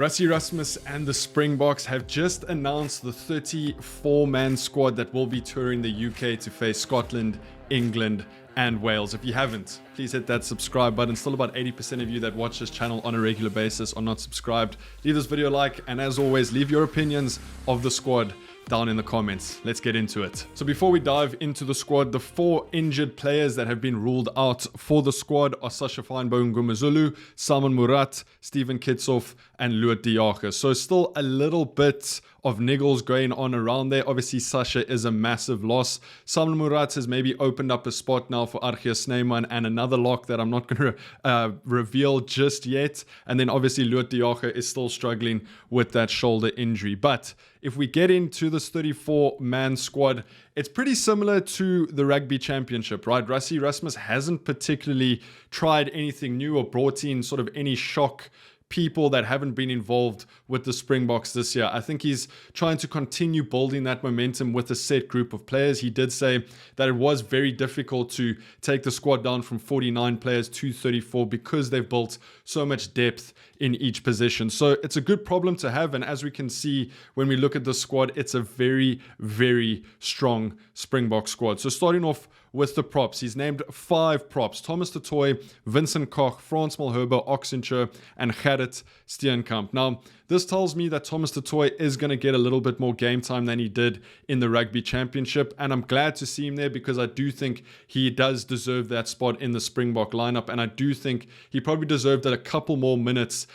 Rassie Rasmus and the Springboks have just announced the 34-man squad that will be touring the UK to face Scotland, England, and Wales. If you haven't, please hit that subscribe button. Still about 80% of you that watch this channel on a regular basis are not subscribed. Leave this video a like, and as always, leave your opinions of the squad down in the comments. Let's get into it. So before we dive into the squad, the 4 injured players that have been ruled out for the squad are Sasha Fynbou Ngumazulu, Salman Murat, Stephen Kitshoff, and Loot de Jager. So still a little bit of niggles going on around there. Obviously, Sasha is a massive loss. Salman Murat has maybe opened up a spot now for Archie Snyman and another lock that I'm not going to reveal just yet. And then obviously Loot de Jager is still struggling with that shoulder injury. But if we get into this 34-man squad, it's pretty similar to the Rugby Championship, right? Rassie Rasmus hasn't particularly tried anything new or brought in sort of any shock people that haven't been involved with the Springboks this year. I think he's trying to continue building that momentum with a set group of players. He did say that it was very difficult to take the squad down from 49 players to 34 because they've built so much depth in each position. So it's a good problem to have. And as we can see, when we look at the squad, it's a very, very strong Springbok squad. So starting off with the props, he's named 5 props: Thomas du Toit, Vincent Koch, Frans Malherbe, Oxencher, and Gerrit Steenkamp. Now, this tells me that Thomas du Toit is going to get a little bit more game time than he did in the Rugby Championship, and I'm glad to see him there because I do think he does deserve that spot in the Springbok lineup, and I do think he probably deserved a couple more minutes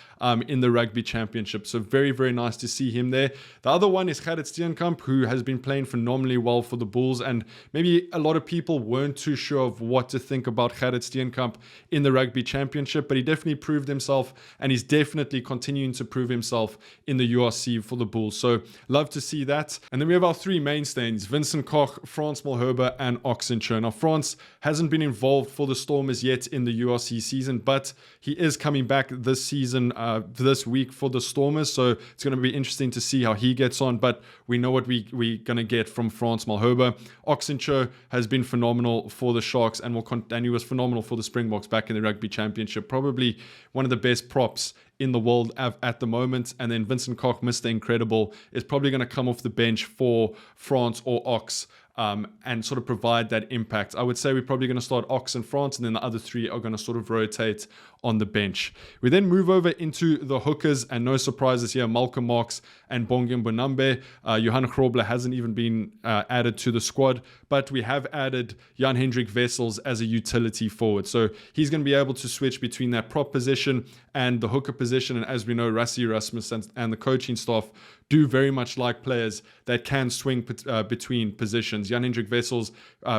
in the Rugby Championship. So very, very nice to see him there. The other one is Gerrit Steenkamp, who has been playing phenomenally well for the Bulls, and maybe a lot of people weren't too sure of what to think about Gerrit Steenkamp in the Rugby Championship, but he definitely proved himself, and he's definitely continuing to prove himself in the URC for the Bulls. So love to see that. And then we have our 3 mainstays: Vincent Koch, Frans Malherbe, and Oxencher. Now, Frans hasn't been involved for the Stormers yet in the URC season, but he is coming back this season, this week for the Stormers. So it's going to be interesting to see how he gets on, but we know what we're going to get from Frans Malherbe. Oxencher has been phenomenal for the Sharks and he was phenomenal for the Springboks back in the Rugby Championship. Probably one of the best props in the world at the moment. And then Vincent Koch, Mr. Incredible, is probably going to come off the bench for France or Ox and sort of provide that impact. I would say we're probably going to start Ox and France, and then the other 3 are going to sort of rotate on the bench. We then move over into the hookers, and no surprises here: Malcolm Marx and Bongiam Bonambe. Johan Grobler hasn't even been added to the squad, but we have added Jan-Hendrik Wessels as a utility forward. So he's going to be able to switch between that prop position and the hooker position. And as we know, Rassie Rasmus and the coaching staff do very much like players that can swing between positions. Jan-Hendrik Wessels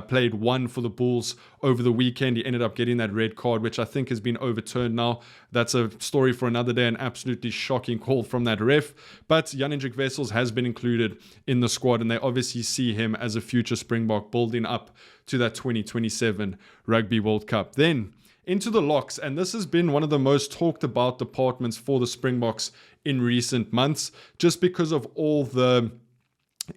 played 1 for the Bulls over the weekend. He ended up getting that red card, which I think has been overturned now. That's a story for another day, an absolutely shocking call from that ref. But Jan-Hendrik Wessels has been included in the squad, and they obviously see him as a future Springbok building up to that 2027 Rugby World Cup. Then into the locks, and this has been one of the most talked about departments for the Springboks in recent months, just because of all the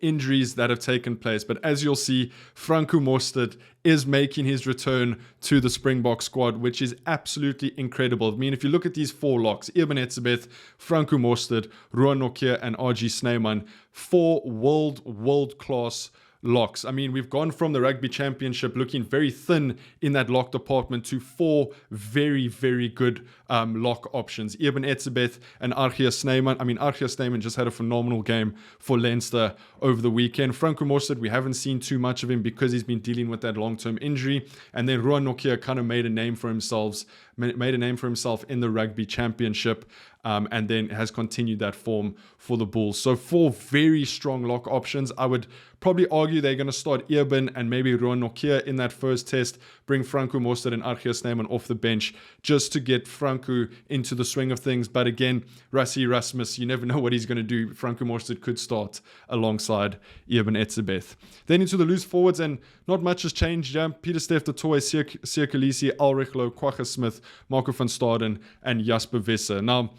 injuries that have taken place. But as you'll see, Franco Mostert is making his return to the Springbok squad, which is absolutely incredible. I mean, if you look at these 4 locks: Eben Etzebeth, Franco Mostert, Ruan Nokia, and RG Snyman, 4 world-class locks. I mean, we've gone from the Rugby Championship looking very thin in that lock department to 4 very, very good lock options: Eben Etzebeth and Archie Snyman. I mean, Archie Snyman just had a phenomenal game for Leinster over the weekend. Franco Mostert, we haven't seen too much of him because he's been dealing with that long-term injury. And then Ruan Nokia kind of made a name for himself in the Rugby Championship, and then has continued that form for the Bulls. So 4 very strong lock options. I would probably argue they're going to start Eben and maybe Ruan Nokia in that first test, bring Franco Mostert and Archie Snyman off the bench just to get Franco into the swing of things. But again, Rassie Rasmus, you never know what he's going to do. Franco Mostert could start alongside Eben Etzebeth. Then into the loose forwards, and not much has changed. Yeah? Pieter-Steph du Toit, Siya Kolisi, Ulrich Loh, Kwagga Smith, Marco van Staden, and Jasper Visser. Now,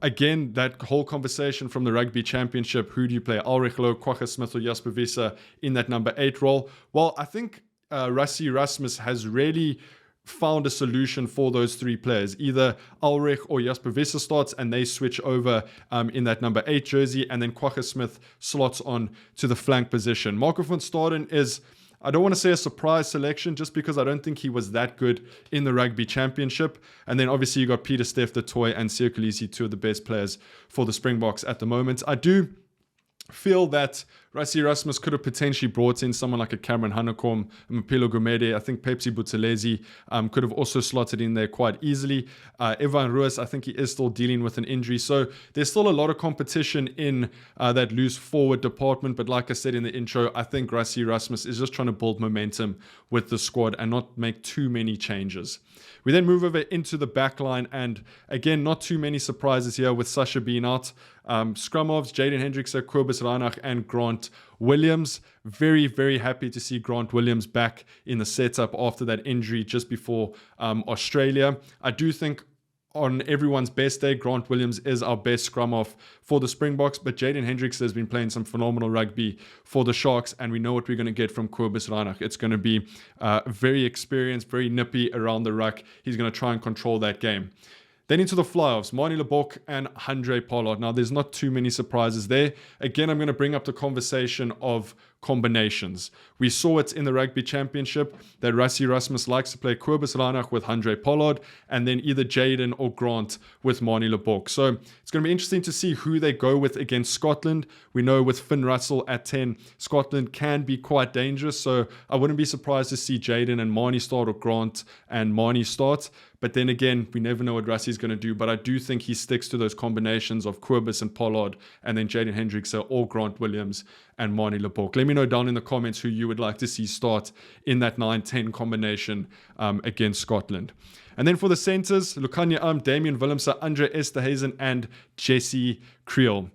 again, that whole conversation from the Rugby Championship, who do you play, Ulrich Loh, Kwagga Smith, or Jasper Visser in that number 8 role? Well, I think Rassie Rasmus has really found a solution for those three players. Either Ulrich or Jasper Visser starts and they switch over in that number 8 jersey, and then Quagga Smith slots on to the flank position. Marco van Staden is, I don't want to say a surprise selection just because I don't think he was that good in the Rugby Championship. And then obviously you got Peter Steph, Toy, and Siya Kolisi, two of the best players for the Springboks at the moment. I do feel that Rassie Erasmus could have potentially brought in someone like a Cameron Hanekom, Mpilo Gumede. I think Pepsi Buthelezi could have also slotted in there quite easily. Evan Ruiz, I think he is still dealing with an injury. So there's still a lot of competition in that loose forward department. But like I said in the intro, I think Rassie Erasmus is just trying to build momentum with the squad and not make too many changes. We then move over into the back line, and again, not too many surprises here with Sasha being out. Scrumovs, Jaden Hendrikse, Kobus Reinach, and Grant Williams. Very, very happy to see Grant Williams back in the setup after that injury just before Australia. I do think on everyone's best day, Grant Williams is our best scrum off for the Springboks, but Jaden Hendrikse has been playing some phenomenal rugby for the Sharks, and we know what we're going to get from Kobus Reinach. It's going to be very experienced, very nippy around the ruck. He's going to try and control that game. Then into the fly-offs, Manie Lebok and Handré Pollard. Now, there's not too many surprises there. Again, I'm going to bring up the conversation of combinations. We saw it in the Rugby Championship that Rassie Erasmus likes to play Kobus Reinach with Handré Pollard, and then either Jaden or Grant with Manie Lebok. So it's going to be interesting to see who they go with against Scotland. We know with Finn Russell at 10, Scotland can be quite dangerous. So I wouldn't be surprised to see Jaden and Manie start, or Grant and Manie start. But then again, we never know what Rassie's going to do. But I do think he sticks to those combinations of Kobus and Pollard, and then Jaden Hendrikse or Grant Williams and Manie Lebok. Let me know down in the comments who you would like to see start in that 9-10 combination against Scotland. And then for the centres, Lukhanyo Damian Willemse, Andre Esterhuizen, and Jesse Kriel.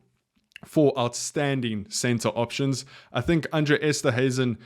4 outstanding centre options. I think Andre Esterhuizen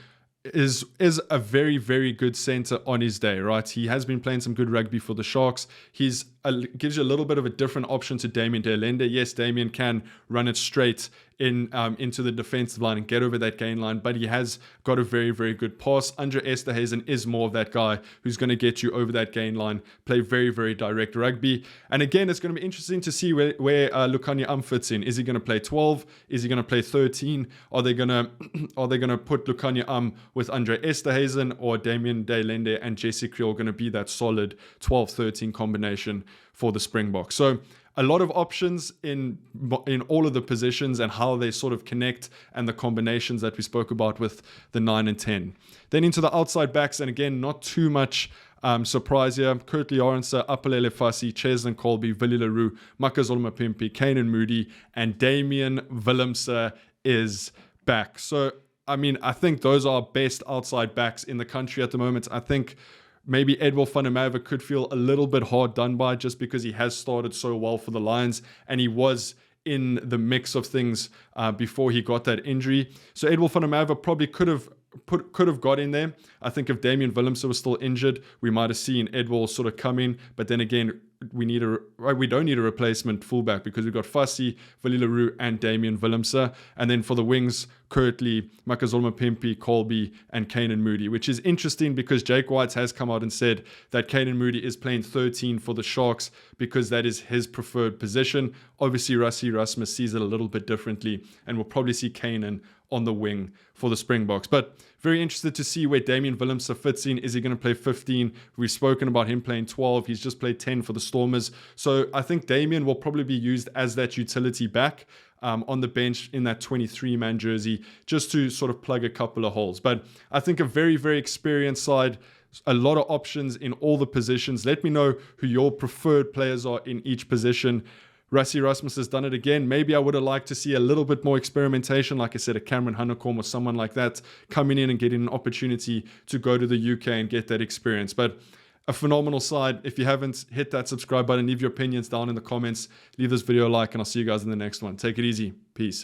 is a very, very good centre on his day, right? He has been playing some good rugby for the Sharks. Gives you a little bit of a different option to Damien de Allende. Yes, Damien can run it straight into the defensive line and get over that gain line, but he has got a very, very good pass. Andre Esterhuizen is more of that guy who's going to get you over that gain line, play very, very direct rugby. And again, it's going to be interesting to see where Lukhanyo fits in. Is he going to play 12? Is he going to play 13? Are they going to put Lukhanyo with Andre Esterhuizen, or Damien de Allende and Jesse Kriel going to be that solid 12-13 combination for the Springboks? So a lot of options in all of the positions and how they sort of connect, and the combinations that we spoke about with the 9 and 10. Then into the outside backs, and again, not too much surprise here. Kurtley Arendse, Apelele Fassi, Cheslin Colby, Willie Leroux, Makazole Mapimpi, Kanan Moody, and Damian Willemse is back. So, I mean, I think those are best outside backs in the country at the moment. I think maybe Edwil van der Merwe could feel a little bit hard done by, just because he has started so well for the Lions and he was in the mix of things before he got that injury. So Edwil van der Merwe probably could have got in there. I think if Damian Willemse was still injured, we might have seen Edwil sort of come in. But then again, we don't need a replacement fullback, because we've got Fassi, Willie Leroux, and Damian Willemse. And then for the wings, Kurtley, Makazole Mapimpi, Colby, and Kanan Moody, which is interesting because Jake White has come out and said that Kanan Moody is playing 13 for the Sharks because that is his preferred position. Obviously, Rassie Erasmus sees it a little bit differently, and we'll probably see Kanan on the wing for the Springboks. But very interested to see where Damian Willemse fits in. Is he going to play 15? We've spoken about him playing 12. He's just played 10 for the Stormers. So I think Damian will probably be used as that utility back on the bench in that 23-man jersey, just to sort of plug a couple of holes. But I think a very, very experienced side, a lot of options in all the positions. Let me know who your preferred players are in each position. Rassie Erasmus has done it again. Maybe I would have liked to see a little bit more experimentation, like I said, a Cameron Hanekom or someone like that coming in and getting an opportunity to go to the UK and get that experience. But a phenomenal side. If you haven't, hit that subscribe button, leave your opinions down in the comments, leave this video a like, and I'll see you guys in the next one. Take it easy. Peace.